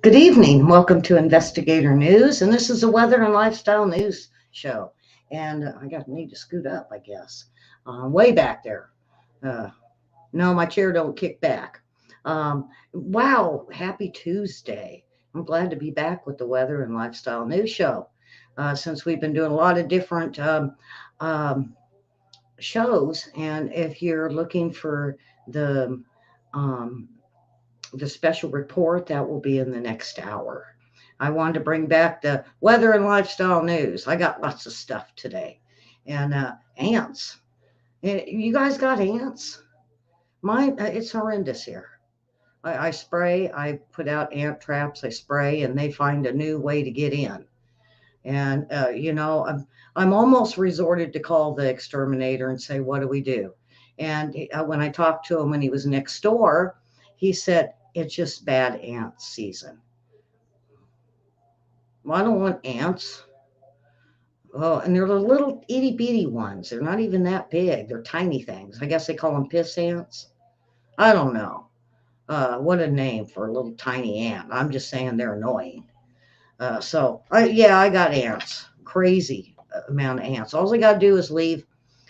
Good evening. Welcome to Investigator News, and this is a weather and lifestyle news show. And I need to scoot up, I guess. Way back there. Uh, no, my chair don't kick back. Wow, happy Tuesday. I'm glad to be back with the weather and lifestyle news show. Since we've been doing a lot of different um, shows, and if you're looking for the um, the special report that will be in the next hour. I wanted to bring back the weather and lifestyle news. I got lots of stuff today. And ants. You guys got ants? Mine, it's horrendous here. I spray, I put out ant traps, I spray, and they find a new way to get in. And, I'm almost resorted to call the exterminator and say, what do we do? And when I talked to him when he was next door, he said, it's just bad ant season. Well, I don't want ants. Oh, and they're the little itty bitty ones. They're not even that big. They're tiny things. I guess they call them piss ants. I don't know. What a name for a little tiny ant. I'm just saying they're annoying. I got ants. Crazy amount of ants. All I got to do is leave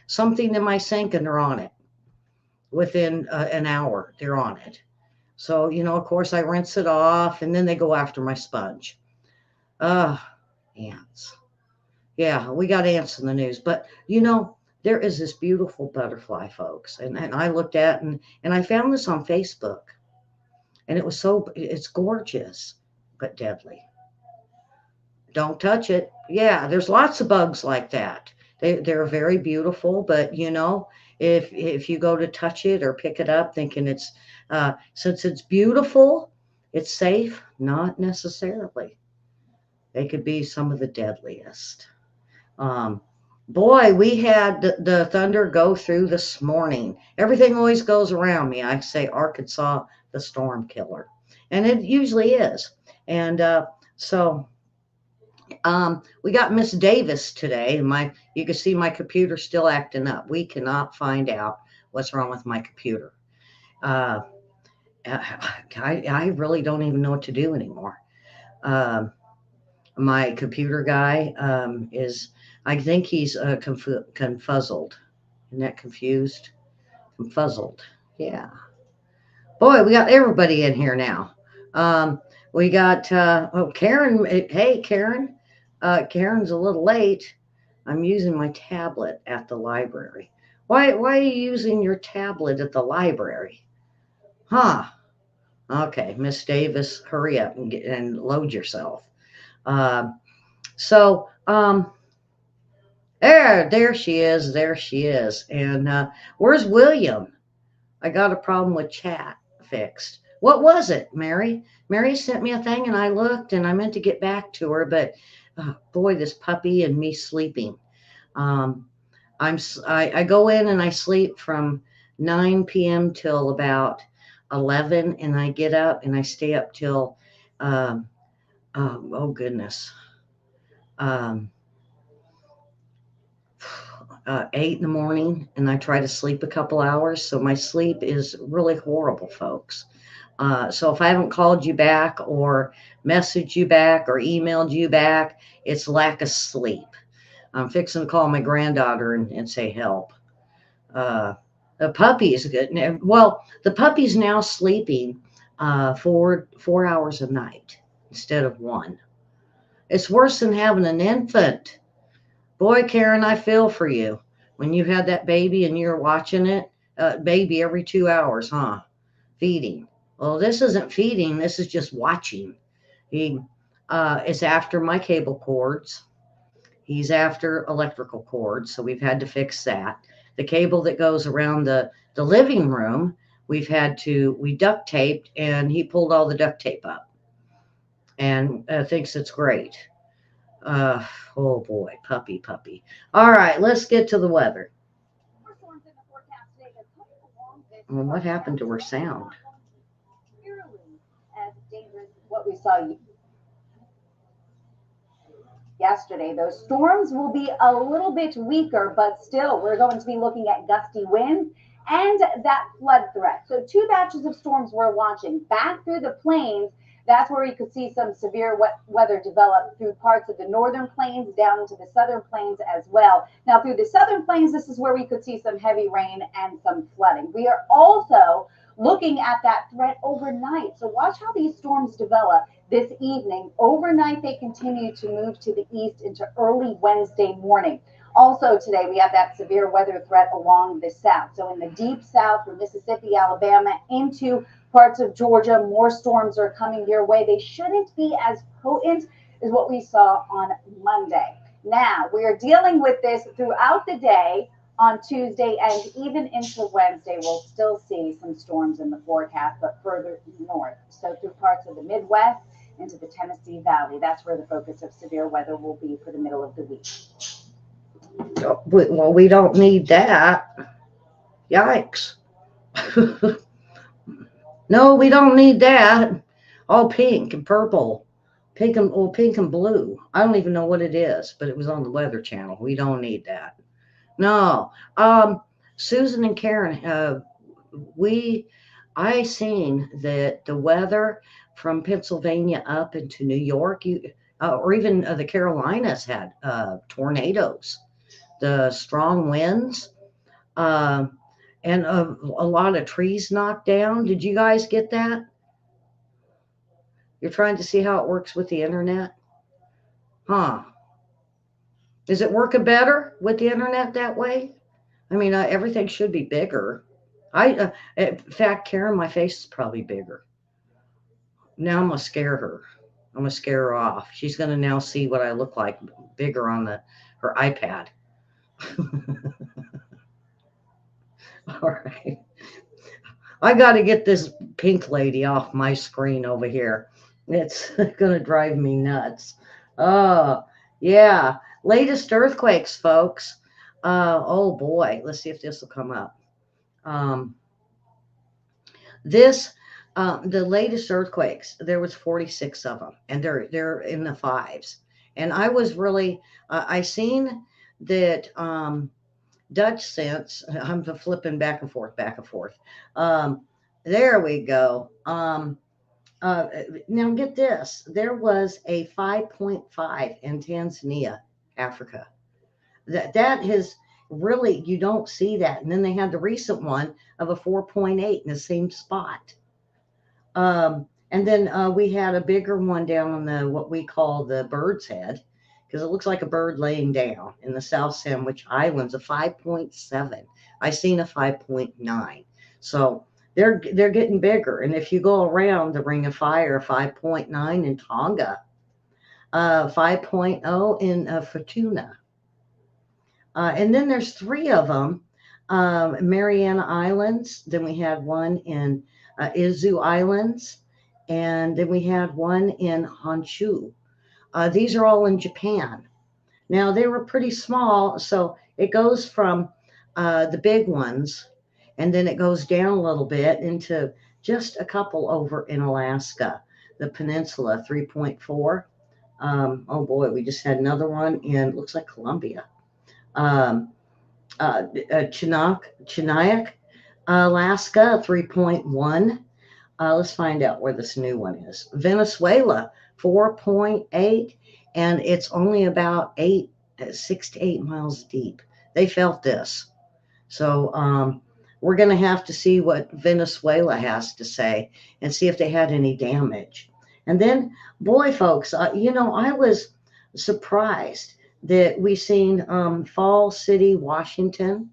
something in my sink and they're on it. Within an hour, they're on it. So, of course, I rinse it off and then they go after my sponge. Uh, Ants. Yeah, we got ants in the news. But, there is this beautiful butterfly, folks. And I looked at and I found this on Facebook. And it's gorgeous, but deadly. Don't touch it. Yeah, there's lots of bugs like that. They're very beautiful, but if you go to touch it or pick it up thinking it's since it's beautiful, it's safe, not necessarily. They could be some of the deadliest. Um, Boy, we had the thunder go through this morning. Everything always goes around me. I say Arkansas, the storm killer, and it usually is. And we got Miss Davis today. You can see my computer still acting up. We cannot find out what's wrong with my computer. Uh, I really don't even know what to do anymore. Um, my computer guy I think he's confuzzled. Isn't that confused? Confuzzled. Yeah. Boy, we got everybody in here now. Um, we got, Karen. Hey, Karen. Karen's a little late. I'm using my tablet at the library. Why are you using your tablet at the library? Huh. Okay, Miss Davis, hurry up and load yourself. Um, so, there she is. There she is. And where's William? I got a problem with chat fixed. What was it, Mary? Mary sent me a thing and I looked and I meant to get back to her, but boy, this puppy and me sleeping. Um, I go in and I sleep from 9 p.m. till about 11, and I get up and I stay up till um, oh goodness, um, 8 in the morning, and I try to sleep a couple hours. So my sleep is really horrible, folks. So if I haven't called you back or messaged you back or emailed you back, it's lack of sleep. I'm fixing to call my granddaughter and say help. Uh, the puppy is good. Well, the puppy's now sleeping 4 hours a night instead of one. It's worse than having an infant. Boy, Karen, I feel for you. When you had that baby and you're watching it, baby every 2 hours, huh? Feeding. Well, this isn't feeding. This is just watching. He is after my cable cords. He's after electrical cords, so we've had to fix that. The cable that goes around the living room, we duct taped, and he pulled all the duct tape up and thinks it's great. Uh, oh boy, puppy. All right, let's get to the weather. Well, what happened to her sound? What we saw yesterday. Those storms will be a little bit weaker, but still, we're going to be looking at gusty winds and that flood threat. So, two batches of storms we're watching back through the plains. That's where you could see some severe weather develop through parts of the northern plains down into the southern plains as well. Now, through the southern plains, this is where we could see some heavy rain and some flooding. We are also looking at that threat overnight. So watch how these storms develop this evening. Overnight, they continue to move to the east into early Wednesday morning. Also today, we have that severe weather threat along the south. So in the deep south from Mississippi, Alabama into parts of Georgia, more storms are coming your way. They shouldn't be as potent as what we saw on Monday. Now, we are dealing with this throughout the day on Tuesday and even into Wednesday. We'll still see some storms in the forecast, but further north. So through parts of the Midwest into the Tennessee Valley, that's where the focus of severe weather will be for the middle of the week. Well, we don't need that. Yikes. No, we don't need that. All pink and purple. Pink and blue. I don't even know what it is, but it was on the Weather Channel. We don't need that. No. Susan and Karen, I seen that the weather from Pennsylvania up into New York, or even the Carolinas had tornadoes, the strong winds, uh, and a lot of trees knocked down. Did you guys get that? You're trying to see how it works with the internet? Huh. Is it working better with the internet that way? I mean, everything should be bigger. In fact, Karen, my face is probably bigger. Now I'm gonna scare her. I'm gonna scare her off. She's gonna now see what I look like bigger on her iPad. All right. I got to get this pink lady off my screen over here. It's going to drive me nuts. Oh, yeah. Latest earthquakes, folks. Oh, boy. Let's see if this will come up. Um, this, the latest earthquakes, there was 46 of them, and they're in the fives. And I was really, I seen that Dutch sense. I'm flipping back and forth, back and forth. Um, there we go. Uh, Now get this. There was a 5.5 in Tanzania, Africa. That is really, you don't see that. And then they had the recent one of a 4.8 in the same spot. And then we had a bigger one down on the what we call the bird's head, because it looks like a bird laying down in the South Sandwich Islands, a 5.7. I seen a 5.9. So they're getting bigger. And if you go around the Ring of Fire, 5.9 in Tonga, 5.0 in Fortuna. And then there's three of them. Mariana Islands. Then we had one in Izu Islands. And then we had one in Honshu. These are all in Japan. Now, they were pretty small, so it goes from the big ones, and then it goes down a little bit into just a couple over in Alaska, the peninsula, 3.4. Oh boy, we just had another one in, looks like Colombia. Um, Chinook, Alaska, 3.1. Let's find out where this new one is. Venezuela, 4.8, and it's only about 6 to 8 miles deep. They felt this. So we're going to have to see what Venezuela has to say and see if they had any damage. And then, boy, folks, I was surprised that we seen Fall City, Washington.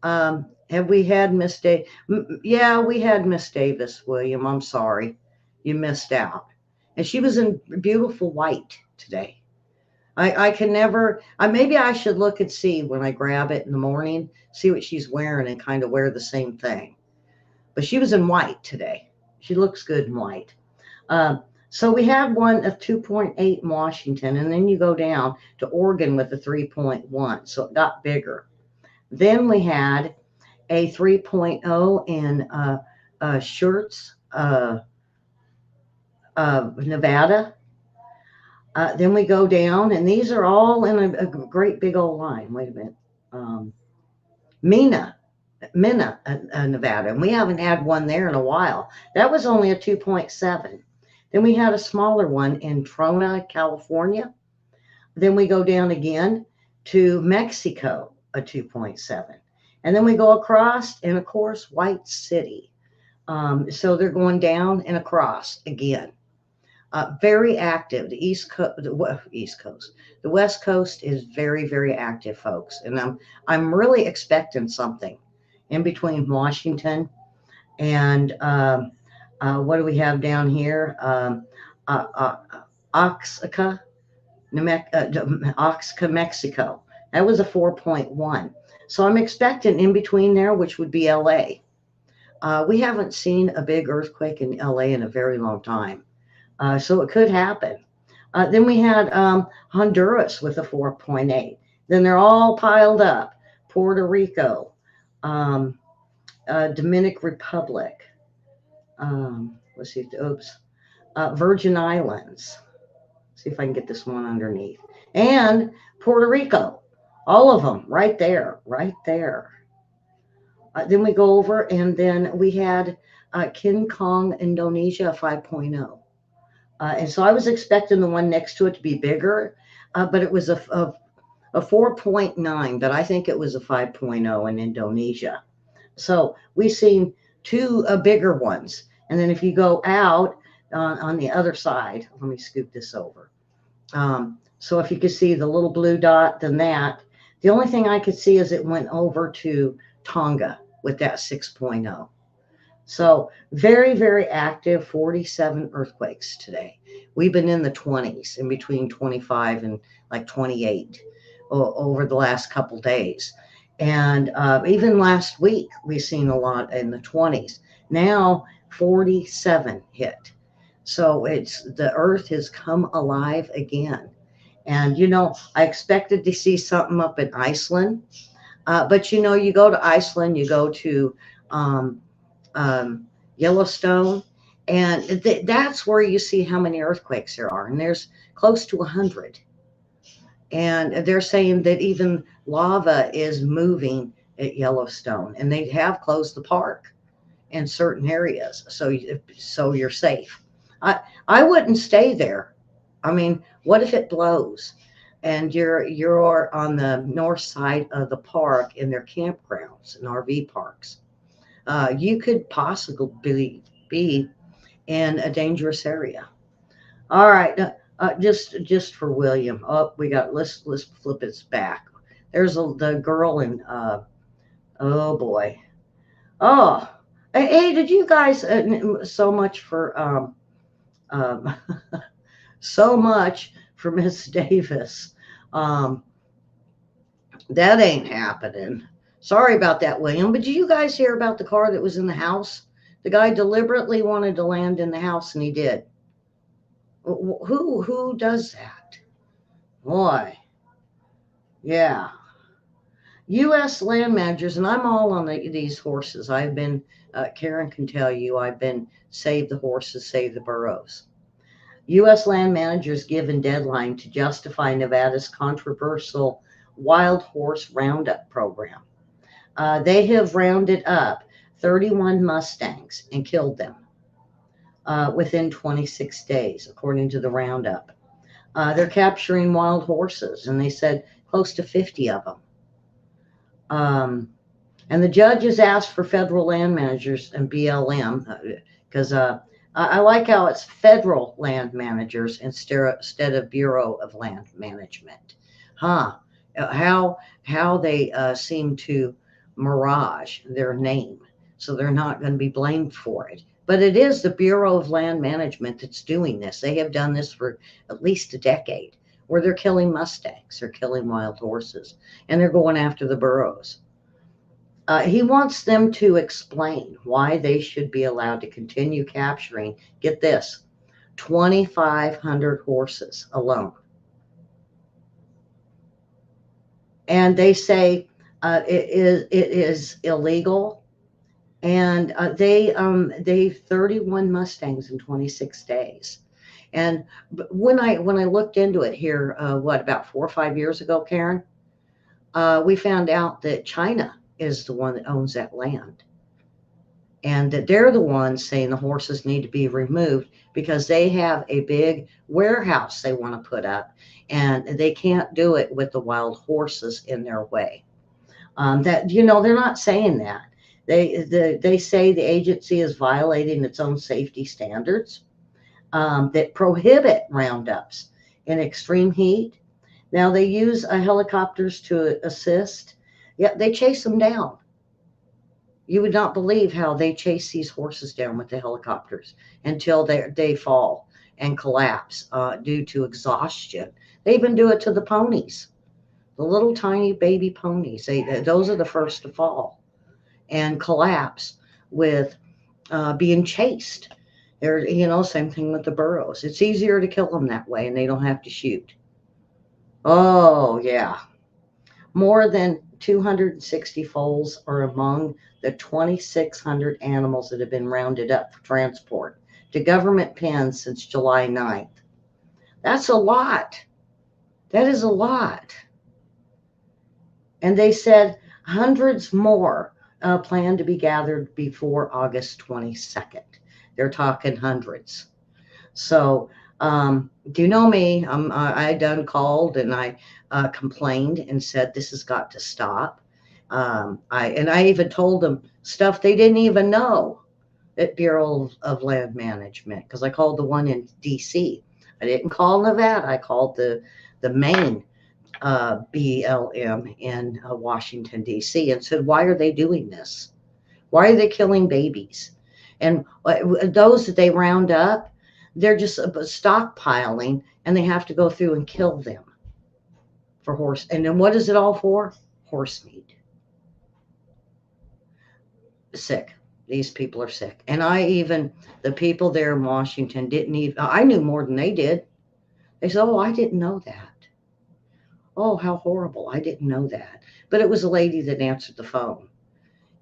Have we had Miss Davis? Yeah, we had Miss Davis, William. I'm sorry. You missed out. And she was in beautiful white today. I can never, maybe I should look and see when I grab it in the morning, see what she's wearing and kind of wear the same thing. But she was in white today. She looks good in white. So we had one of 2.8 in Washington, and then you go down to Oregon with a 3.1. So it got bigger. Then we had a 3.0 in Shirts, Nevada. Then we go down, and these are all in a great big old line. Wait a minute. Mena, Nevada. And we haven't had one there in a while. That was only a 2.7. Then we had a smaller one in Trona, California. Then we go down again to Mexico, a 2.7. And then we go across, and of course, White City. So they're going down and across again. Very active. The East Coast, the West Coast is very, very active, folks. And I'm really expecting something in between Washington and what do we have down here? Uh, uh, Oaxaca, Oaxaca, Mexico. That was a 4.1. So I'm expecting in between there, which would be LA. We haven't seen a big earthquake in LA in a very long time. So it could happen. Then we had Honduras with a 4.8. Then they're all piled up. Puerto Rico, um, Dominican Republic, let's see, oops, Virgin Islands. See if I can get this one underneath. And Puerto Rico, all of them right there, right there. Then we go over, and then we had King Kong, Indonesia, 5.0. And so I was expecting the one next to it to be bigger, but it was a 4.9, but I think it was a 5.0 in Indonesia. So we've seen two bigger ones. And then if you go out on the other side, let me scoop this over. So if you could see the little blue dot, then that. The only thing I could see is it went over to Tonga with that 6.0. So very, very active, 47 earthquakes today. We've been in the 20s, in between 25 and like 28 over the last couple days. And even last week, we've seen a lot in the 20s. Now 47 hit. So it's the earth has come alive again. And, I expected to see something up in Iceland. But, you go to Iceland, you go to Yellowstone, and that's where you see how many earthquakes there are. And there's close to 100. And they're saying that even lava is moving at Yellowstone, and they have closed the park in certain areas, so you're safe. I wouldn't stay there. I mean, what if it blows and you're on the north side of the park in their campgrounds and RV parks? You could possibly be in a dangerous area. All right, just for William. Oh, we got. Let's flip it back. There's the girl in. Oh boy. Oh, hey, did you guys? So much for um, so much for Miss Davis. Um, that ain't happening. Sorry about that, William. But did you guys hear about the car that was in the house? The guy deliberately wanted to land in the house, and he did. Who does that? Boy, yeah. U.S. land managers, and I'm all on these horses. I've been, Karen can tell you, I've been save the horses, save the burros. U.S. land managers given deadline to justify Nevada's controversial wild horse roundup program. They have rounded up 31 Mustangs and killed them within 26 days, according to the roundup. They're capturing wild horses, and they said close to 50 of them. And the judges asked for federal land managers and BLM because I like how it's federal land managers instead of Bureau of Land Management. Huh? How they seem to mirage their name, so they're not going to be blamed for it. But it is the Bureau of Land Management that's doing this. They have done this for at least a decade, where they're killing mustangs, they're killing wild horses, and they're going after the burros. He wants them to explain why they should be allowed to continue capturing, get this, 2,500 horses alone. And they say it is illegal. And they 31 Mustangs in 26 days. And when I looked into it here, about 4 or 5 years ago, Karen, we found out that China is the one that owns that land. and that they're the ones saying the horses need to be removed because they have a big warehouse they want to put up, and they can't do it with the wild horses in their way. That they're not saying that. They say the agency is violating its own safety standards that prohibit roundups in extreme heat. Now they use helicopters to assist. Yeah, they chase them down. You would not believe how they chase these horses down with the helicopters until they fall and collapse due to exhaustion. They even do it to the ponies, the little tiny baby ponies. Those are the first to fall and collapse with being chased. They're, same thing with the burros. It's easier to kill them that way, and they don't have to shoot. Oh yeah, more than 260 foals are among the 2,600 animals that have been rounded up for transport to government pens since July 9th. That's a lot. That is a lot. And they said hundreds more plan to be gathered before August 22nd. They're talking hundreds. So, do you know me? I done called and I complained and said this has got to stop. I even told them stuff they didn't even know at Bureau of Land Management, because I called the one in D.C. I didn't call Nevada. I called the main BLM in Washington, D.C. and said, why are they doing this? Why are they killing babies? And those that they round up, they're just stockpiling, and they have to go through and kill them for horse. And then what is it all for? Horse meat. Sick. These people are sick. And the people there in Washington didn't even, I knew more than they did. They said, oh, I didn't know that. Oh, how horrible. I didn't know that. But it was a lady that answered the phone.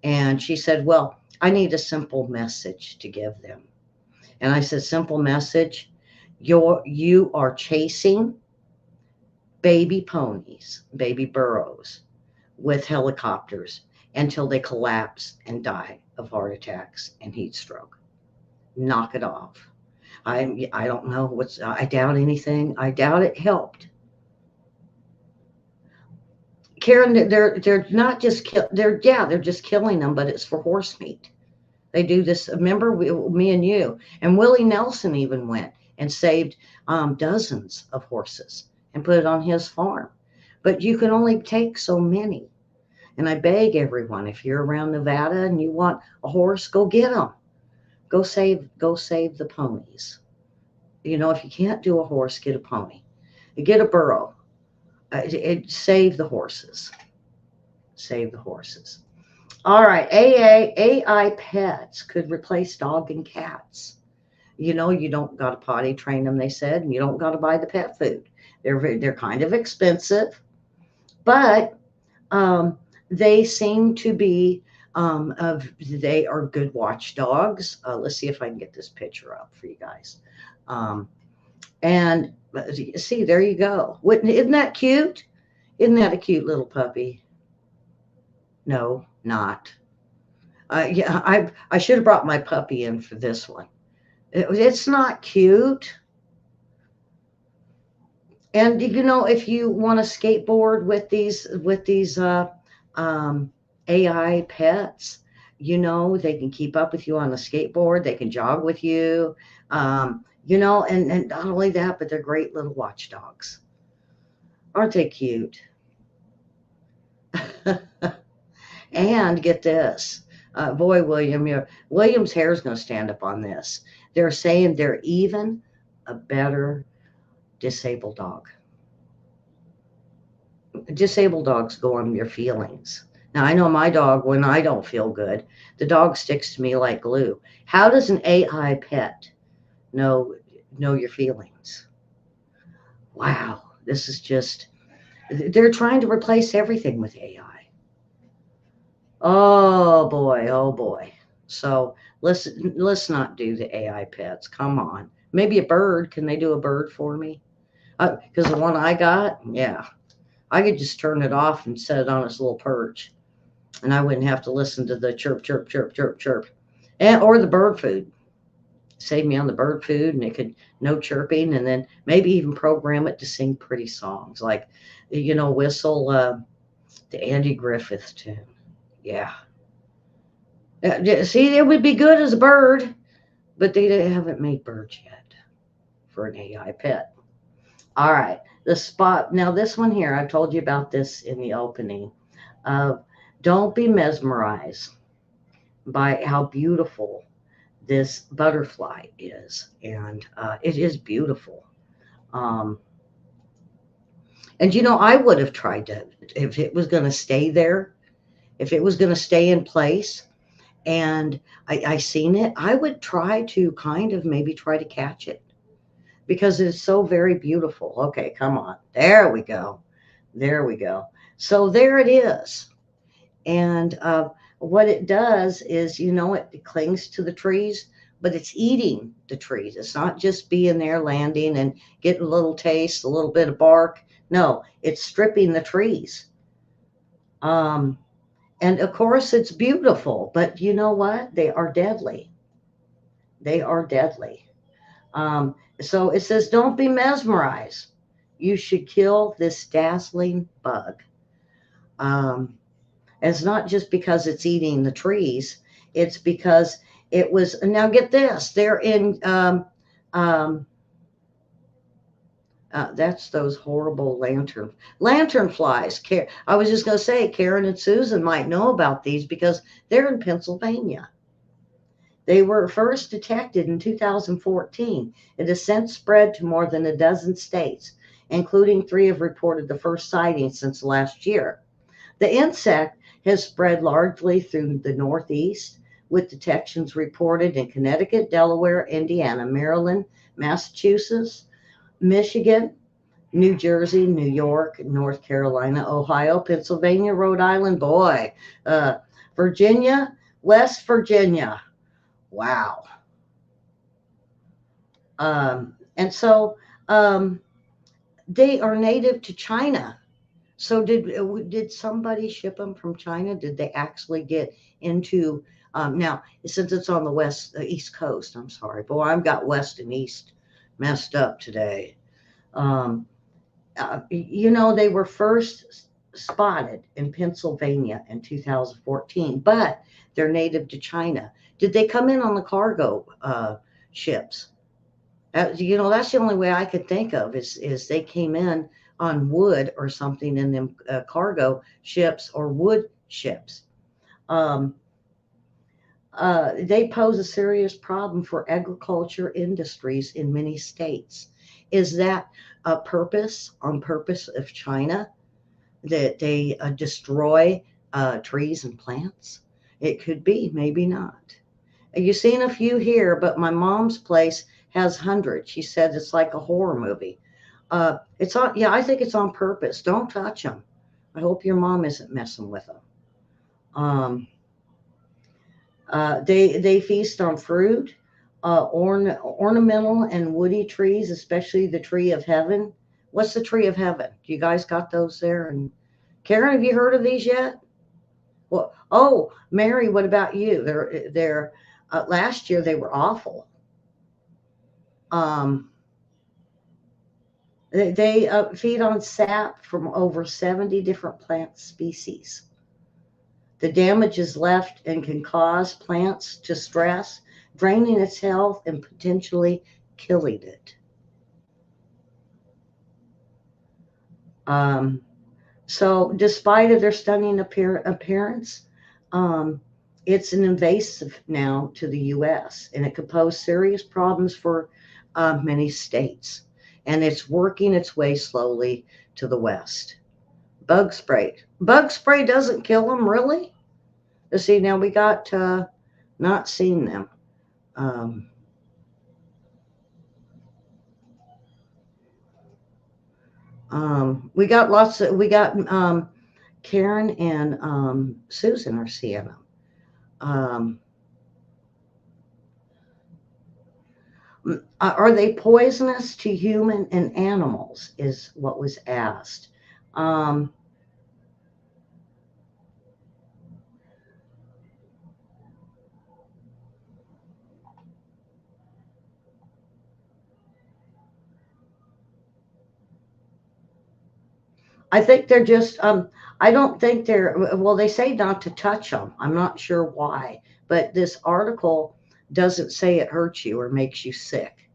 And she said, well, I need a simple message to give them. And I said, simple message, you are chasing baby ponies, baby burros with helicopters until they collapse and die of heart attacks and heat stroke. Knock it off. I don't know I doubt anything. I doubt it helped. Karen, they're not just they're just killing them, but it's for horse meat. They do this. Remember, me and you and Willie Nelson even went and saved dozens of horses and put it on his farm. But you can only take so many. And I beg everyone, if you're around Nevada and you want a horse, go get them. Go save the ponies. If you can't do a horse, get a pony. Get a burro. Save the horses. Save the horses. All right, AI pets could replace dog and cats. You don't got to potty train them, they said, and you don't got to buy the pet food. They're kind of expensive, but they seem to be they are good watchdogs. Let's see if I can get this picture up for you guys. And see, there you go. Isn't that cute? Isn't that a cute little puppy? No, not. Yeah, I should have brought my puppy in for this one. It's not cute. And if you want to skateboard with these AI pets, they can keep up with you on the skateboard. They can jog with you. And not only that, but they're great little watchdogs. Aren't they cute? And get this. Boy, William's hair is going to stand up on this. They're saying they're even a better disabled dog. Disabled dogs go on your feelings. Now, I know my dog, when I don't feel good, the dog sticks to me like glue. How does an AI pet know your feelings? Wow, this is just, they're trying to replace everything with AI. Oh boy, oh boy. So let's not do the AI pets. Come on. Maybe a bird. Can they do a bird for me? Because the one I got, yeah, I could just turn it off and set it on its little perch, and I wouldn't have to listen to the chirp, chirp, chirp, chirp, chirp. and or the bird food. Save me on the bird food, and it could no chirping, and then maybe even program it to sing pretty songs, like whistle the Andy Griffith tune. Yeah. See, it would be good as a bird, but they haven't made birds yet for an AI pet. All right, the spot. Now, this one here, I told you about this in the opening. Uh, don't be mesmerized by how beautiful this butterfly is, and it is beautiful. Um, and I would have tried to, if it was going to stay there, if it was going to stay in place, and I seen it, I would try to kind of maybe try to catch it because it's so very beautiful. Okay, come on. There we go. There we go. So there it is. And what it does is, it clings to the trees, but it's eating the trees. It's not just being there, landing and getting a little taste, a little bit of bark. No, it's stripping the trees. Um, and of course, it's beautiful, but you know what? They are deadly. They are deadly. So it says, don't be mesmerized. You should kill this dazzling bug. Um, and it's not just because it's eating the trees, it's because it was, now get this, they're in, um, that's those horrible lantern flies. I was just going to say, Karen and Susan might know about these because they're in Pennsylvania. They were first detected in 2014. It has since spread to more than a dozen states, including 3 have reported the first sighting since last year. The insect has spread largely through the Northeast, with detections reported in Connecticut, Delaware, Indiana, Maryland, Massachusetts, Michigan, New Jersey, New York, North Carolina, Ohio, Pennsylvania, Rhode Island, boy, uh, Virginia, West Virginia. Wow. And so they are native to China. So did somebody ship them from China? Did they actually get into now since it's on the east coast? I'm sorry, boy, I've got west and east messed up today. Um, they were first spotted in Pennsylvania in 2014, but they're native to China. Did they come in on the cargo ships? That's the only way I could think of is they came in on wood or something in them cargo ships or wood ships. Um, they pose a serious problem for agriculture industries in many states. Is that a on purpose of China that they destroy trees and plants? It could be, maybe not. You've seen a few here, but my mom's place has hundreds. She said it's like a horror movie. It's on, yeah, I think it's on purpose. Don't touch them. I hope your mom isn't messing with them. Um, they feast on fruit, ornamental and woody trees, especially the tree of heaven. What's the tree of heaven? Do you guys got those there? And Karen, have you heard of these yet? Well, oh, Mary, what about you? They're last year they were awful. Um, they feed on sap from over 70 different plant species. The damage is left and can cause plants to stress, draining its health and potentially killing it. Um, so, despite of their stunning appearance, um, it's an invasive now to the U.S. and it could pose serious problems for many states. And it's working its way slowly to the West. Bug spray. Bug spray doesn't kill them, really? See, now we got not seen them. Um, we got Karen and Susan are seeing them. Um, are they poisonous to human and animals? Is what was asked. Um, I think they're just, I don't think they're, well, they say not to touch them. I'm not sure why, but this article doesn't say it hurts you or makes you sick.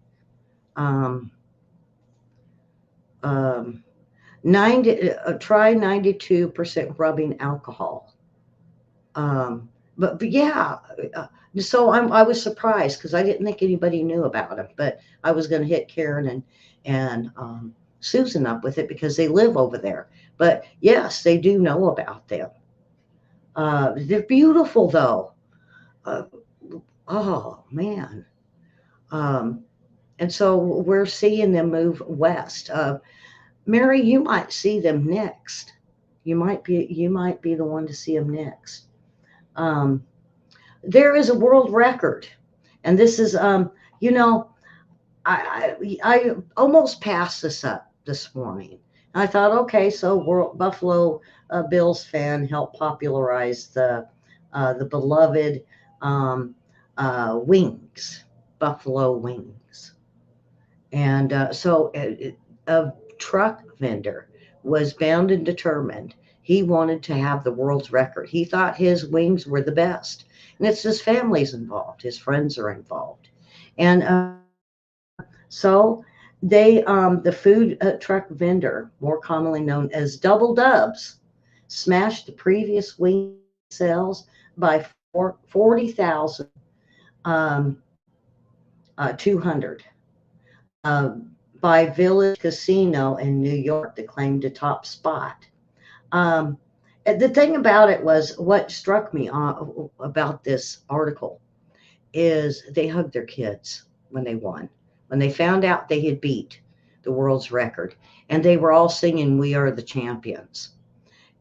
Um, um, 90, try 92% rubbing alcohol. But yeah, uh, so I was surprised because I didn't think anybody knew about them, but I was going to hit Karen and Susan up with it because they live over there. But yes, they do know about them. They're beautiful though. Uh, oh man. Um, and so we're seeing them move west. Mary, you might see them next. You might be the one to see them next. Um, there is a world record, and this is you know I almost passed this up this morning. I thought, okay, so world Buffalo Bills fan helped popularize the beloved um, wings, buffalo wings, and a truck vendor was bound and determined. He wanted to have the world's record. He thought his wings were the best. And it's his family's involved, his friends are involved. And so the food truck vendor, more commonly known as Double Dubs, smashed the previous wing sales by 40,200. By Village Casino in New York that claimed a top spot. Um, the thing about it was what struck me about this article is they hugged their kids when they won, when they found out they had beat the world's record, and they were all singing "We Are the Champions,"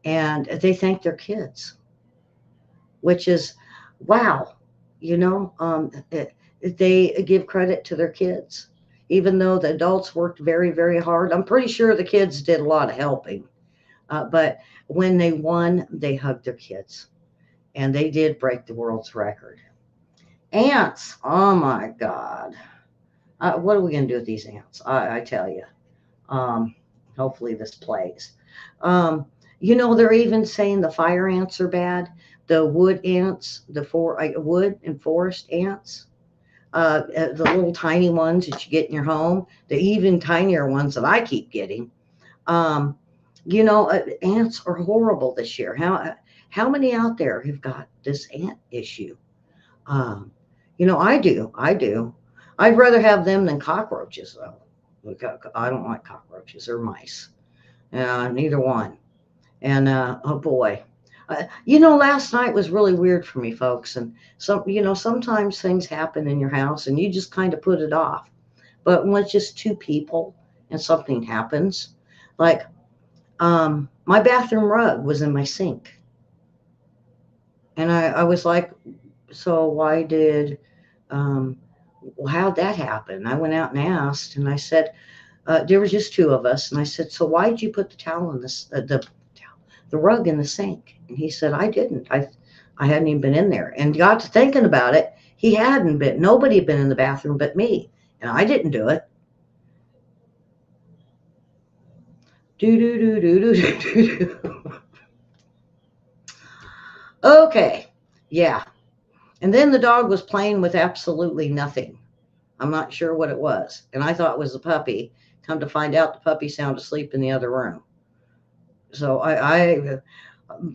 and they thanked their kids, which is wow, you know. They give credit to their kids, even though the adults worked very, very hard. I'm pretty sure the kids did a lot of helping, but when they won, they hugged their kids, and they did break the world's record. Ants, oh my God. What are we going to do with these ants? I tell you. Um, hopefully this plays. Um, they're even saying the fire ants are bad. The wood ants, wood and forest ants, the little tiny ones that you get in your home, the even tinier ones that I keep getting. Um, ants are horrible this year. How many out there have got this ant issue? Um, I do. I do. I'd rather have them than cockroaches, though. I don't like cockroaches or mice. Neither one. And oh boy, last night was really weird for me, folks. And sometimes things happen in your house, and you just kind of put it off. But when it's just two people and something happens, like my bathroom rug was in my sink, and I was like, so why did um, well, how'd that happen? I went out and asked, and I said, there was just two of us, and I said, so why did you put the towel in the rug in the sink? And he said, I didn't. I hadn't even been in there. And got to thinking about it. He hadn't been. Nobody had been in the bathroom but me, and I didn't do it. Do do do do do do do. Okay, yeah. And then the dog was playing with absolutely nothing. I'm not sure what it was. And I thought it was the puppy. Come to find out, the puppy sound asleep in the other room. So I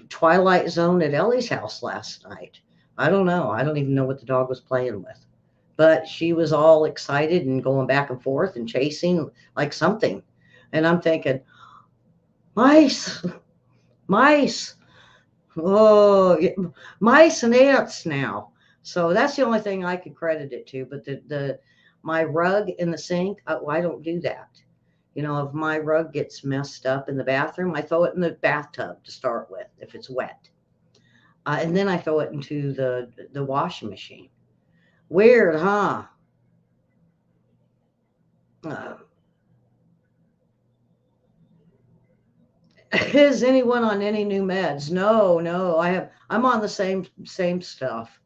Twilight Zone at Ellie's house last night. I don't know. I don't even know what the dog was playing with. But she was all excited and going back and forth and chasing like something. And I'm thinking, mice, mice. Oh, yeah, mice and ants now. So that's the only thing I could credit it to. But the my rug in the sink, I don't do that. If my rug gets messed up in the bathroom, I throw it in the bathtub to start with if it's wet, and then I throw it into the washing machine. Weird, huh? Uh, is anyone on any new meds? No, no. I'm on the same stuff.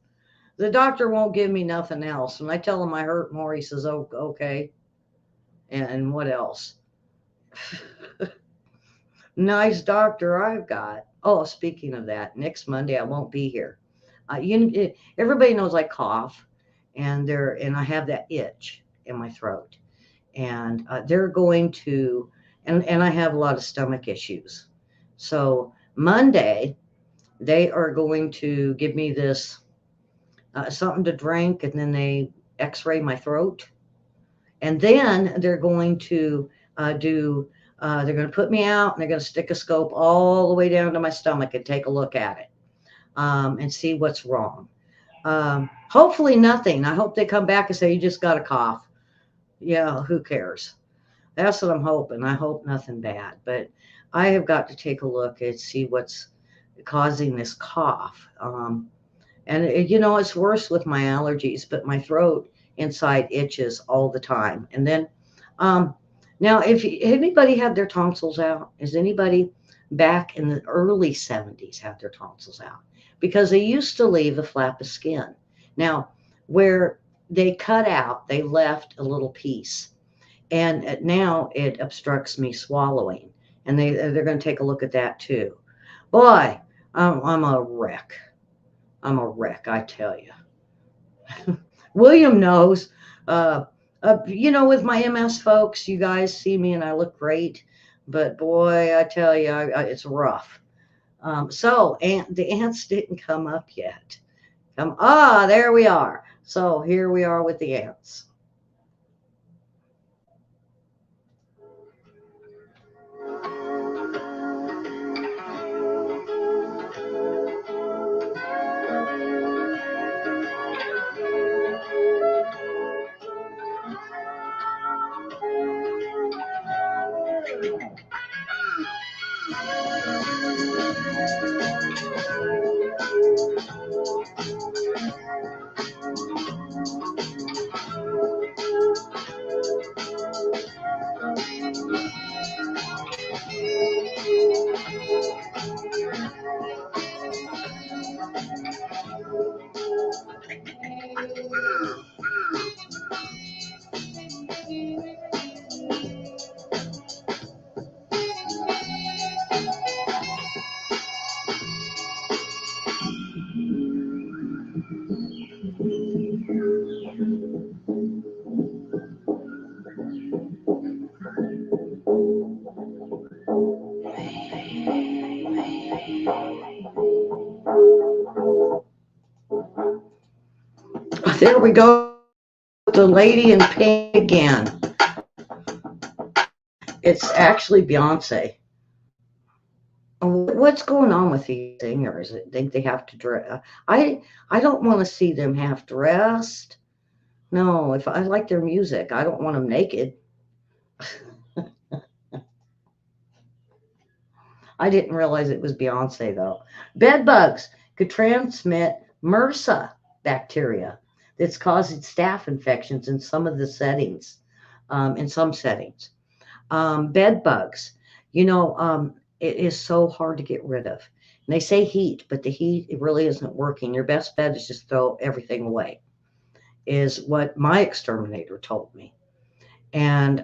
The doctor won't give me nothing else. When I tell him I hurt more, he says, "Oh, okay." And what else? Nice doctor I've got. Oh, speaking of that, next Monday I won't be here. Everybody knows I cough, and I have that itch in my throat, and they're going to, and I have a lot of stomach issues. So Monday they are going to give me this something to drink, and then they X-ray my throat, and then they're going to do. They're going to put me out, and they're going to stick a scope all the way down to my stomach and take a look at it and see what's wrong. Hopefully nothing. I hope they come back and say you just got a cough. Yeah, who cares? That's what I'm hoping. I hope nothing bad, but I have got to take a look and see what's causing this cough. And it's worse with my allergies, but my throat inside itches all the time. And then, um, now, if anybody had their tonsils out, is anybody back in the early 70s had their tonsils out? Because they used to leave a flap of skin. Now, where they cut out, they left a little piece, and now it obstructs me swallowing. And they're going to take a look at that too. Boy, I'm a wreck. I'm a wreck, I tell you. William knows. With my MS folks, you guys see me and I look great, but boy, I tell you, it's rough. The ants didn't come up yet. There we are. So here we are with the ants. There we go with the lady in pink again. It's actually Beyonce. What's going on with these singers? I think they have to dress. I don't want to see them half dressed. No, if I like their music, I don't want them naked. I didn't realize it was Beyonce though. Bed bugs could transmit MRSA bacteria that's causing staph infections in some of the settings, in some settings. Bed bugs, it is so hard to get rid of. And they say heat, but the heat, it really isn't working. Your best bet is just throw everything away, is what my exterminator told me. And,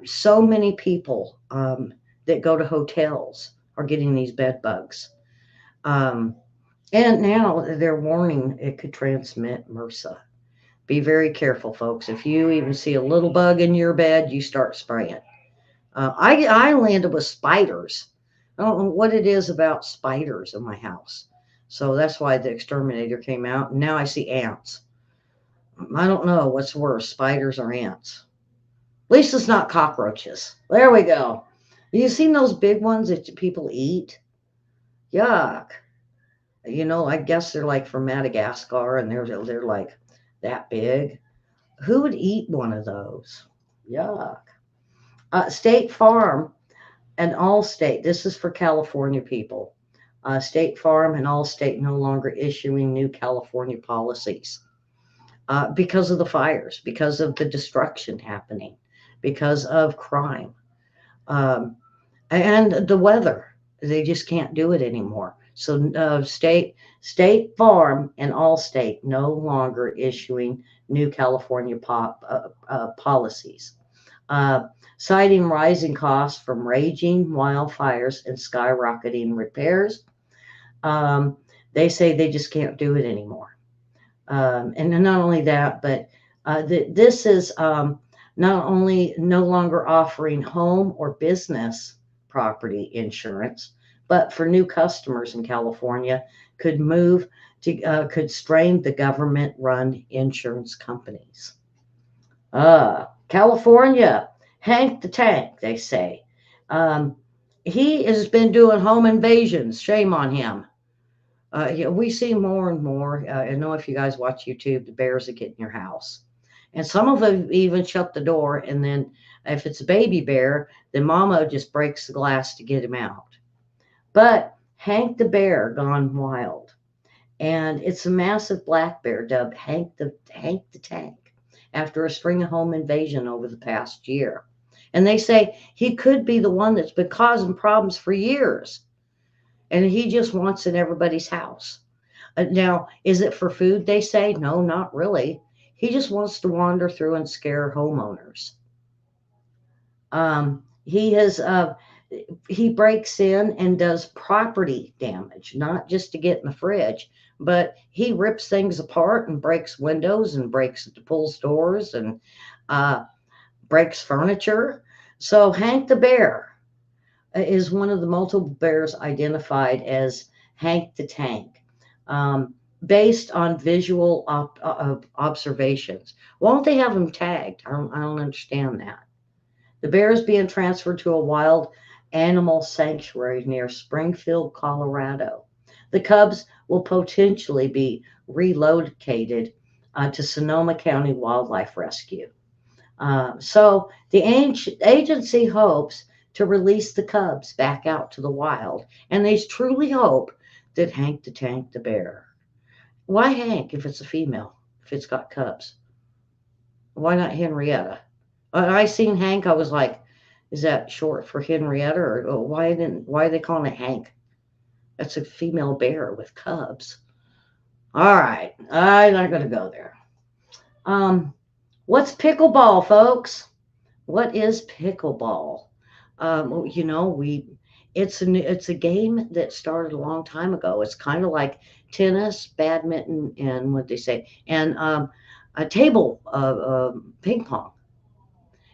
so many people that go to hotels are getting these bed bugs. Um, and now they're warning it could transmit MRSA. Be very careful, folks. If you even see a little bug in your bed, you start spraying. I landed with spiders. I don't know what it is about spiders in my house. So that's why the exterminator came out. And now I see ants. I don't know what's worse, spiders or ants. At least it's not cockroaches. There we go. You seen those big ones that people eat? Yuck. I guess they're like from Madagascar and they're like that big. Who would eat one of those? Yuck. State Farm and Allstate. This is for California people. State Farm and Allstate no longer issuing new California policies because of the fires, because of the destruction happening, because of crime, um, and the weather. They just can't do it anymore. So State Farm and Allstate no longer issuing new California policies. uh, citing rising costs from raging wildfires and skyrocketing repairs. Um, they say they just can't do it anymore. And not only that, but this is not only no longer offering home or business property insurance, but for new customers in California could strain the government-run insurance companies. California, Hank the Tank, they say. Um, he has been doing home invasions. Shame on him. Yeah, we see more and more. I know if you guys watch YouTube, the bears that get in your house. And some of them even shut the door. And then if it's a baby bear, then mama just breaks the glass to get him out. But Hank the Bear gone wild. And it's a massive black bear dubbed Hank the Tank after a string of home invasion over the past year. And they say he could be the one that's been causing problems for years. And he just wants in everybody's house. Now, is it for food? They say no, not really. He just wants to wander through and scare homeowners. He has he breaks in and does property damage, not just to get in the fridge, but he rips things apart and breaks windows and pulls doors and uh, breaks furniture. So Hank the Bear is one of the multiple bears identified as Hank the Tank, based on visual observations. Why don't they have him tagged? I don't understand that. The bear is being transferred to a wild animal sanctuary near Springfield, Colorado. The cubs will potentially be relocated to Sonoma County Wildlife Rescue. So the agency hopes to release the cubs back out to the wild, and they truly hope that Hank the Tank the bear. Why Hank if it's a female? If it's got cubs, why not Henrietta? I seen Hank. I was like, is that short for Henrietta, or why are they calling it Hank? That's a female bear with cubs. All right, I'm not gonna go there. Um, what's pickleball, folks? What is pickleball? You know, it's a game that started a long time ago. It's kind of like tennis, badminton, and what they say, and a table ping pong,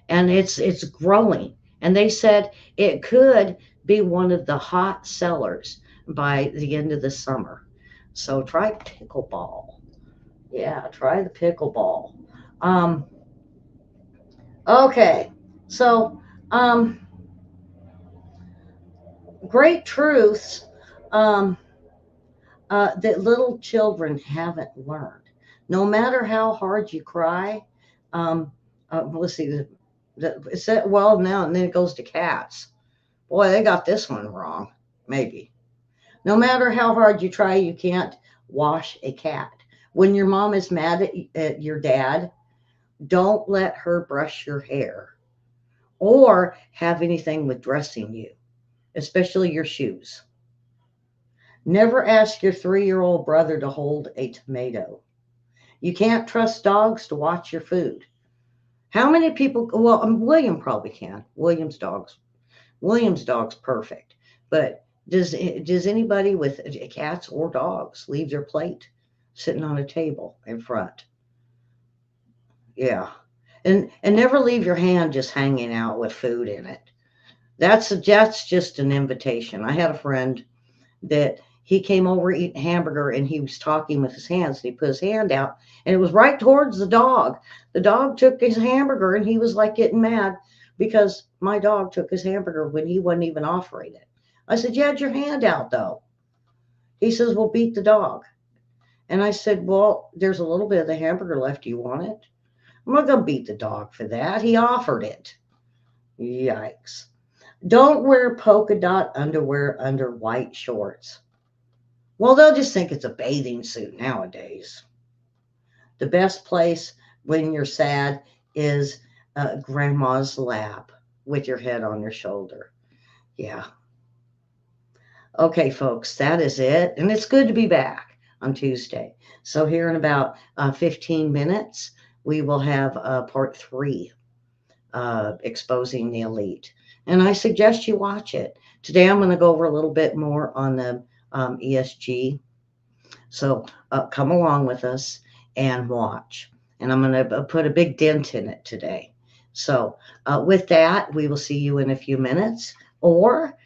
and it's growing. And they said it could be one of the hot sellers by the end of the summer. So try pickleball. Yeah, try the pickleball. Um, okay, so um, great truths um, that little children haven't learned. No matter how hard you cry, um, let's see, it's that well now, and then it goes to cats. Boy, they got this one wrong, maybe. No matter how hard you try, you can't wash a cat. When your mom is mad at your dad, don't let her brush your hair or have anything with dressing you, especially your shoes. Never ask your 3-year-old brother to hold a tomato. You can't trust dogs to watch your food. How many people? Well, William probably can. William's dog's perfect. But does anybody with cats or dogs leave their plate sitting on a table in front? Yeah. And never leave your hand just hanging out with food in it. That's just an invitation. I had a friend that he came over eating hamburger and he was talking with his hands and he put his hand out and it was right towards the dog. The dog took his hamburger and he was like getting mad because my dog took his hamburger when he wasn't even offering it. I said, you had your hand out though. He says, well, beat the dog. And I said, well, there's a little bit of the hamburger left. Do you want it? I'm not going to beat the dog for that. He offered it. Yikes. Don't wear polka dot underwear under white shorts. Well, they'll just think it's a bathing suit nowadays. The best place when you're sad is grandma's lap with your head on your shoulder. Yeah. Okay, folks, that is it. And it's good to be back on Tuesday. So, here in about 15 minutes, we will have part 3 exposing the elite. And I suggest you watch it. Today I'm going to go over a little bit more on the ESG. So come along with us and watch. And I'm going to put a big dent in it today. So with that, we will see you in a few minutes. Or,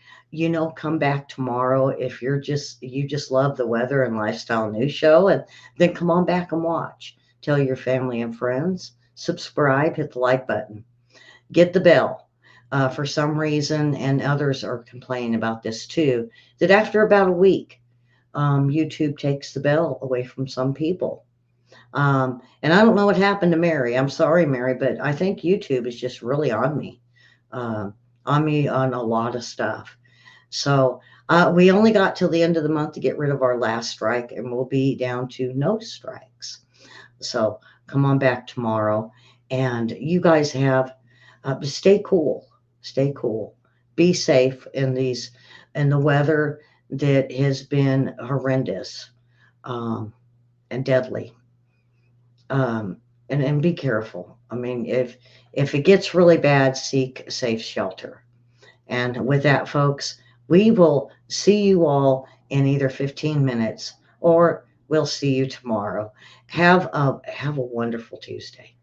come back tomorrow if you just love the weather and lifestyle news show, and then come on back and watch. Tell your family and friends. Subscribe, hit the like button, get the bell. For some reason, and others are complaining about this too, that after about a week, YouTube takes the bell away from some people. And I don't know what happened to Mary. I'm sorry, Mary, but I think YouTube is just really um, on me on a lot of stuff. So we only got till the end of the month to get rid of our last strike, and we'll be down to no strikes. So come on back tomorrow, and you guys have stay cool, stay cool, be safe in the weather that has been horrendous um, and deadly. Um, and be careful. I mean, if it gets really bad, seek safe shelter. And with that, folks, we will see you all in either 15 minutes or we'll see you tomorrow. Have a wonderful Tuesday.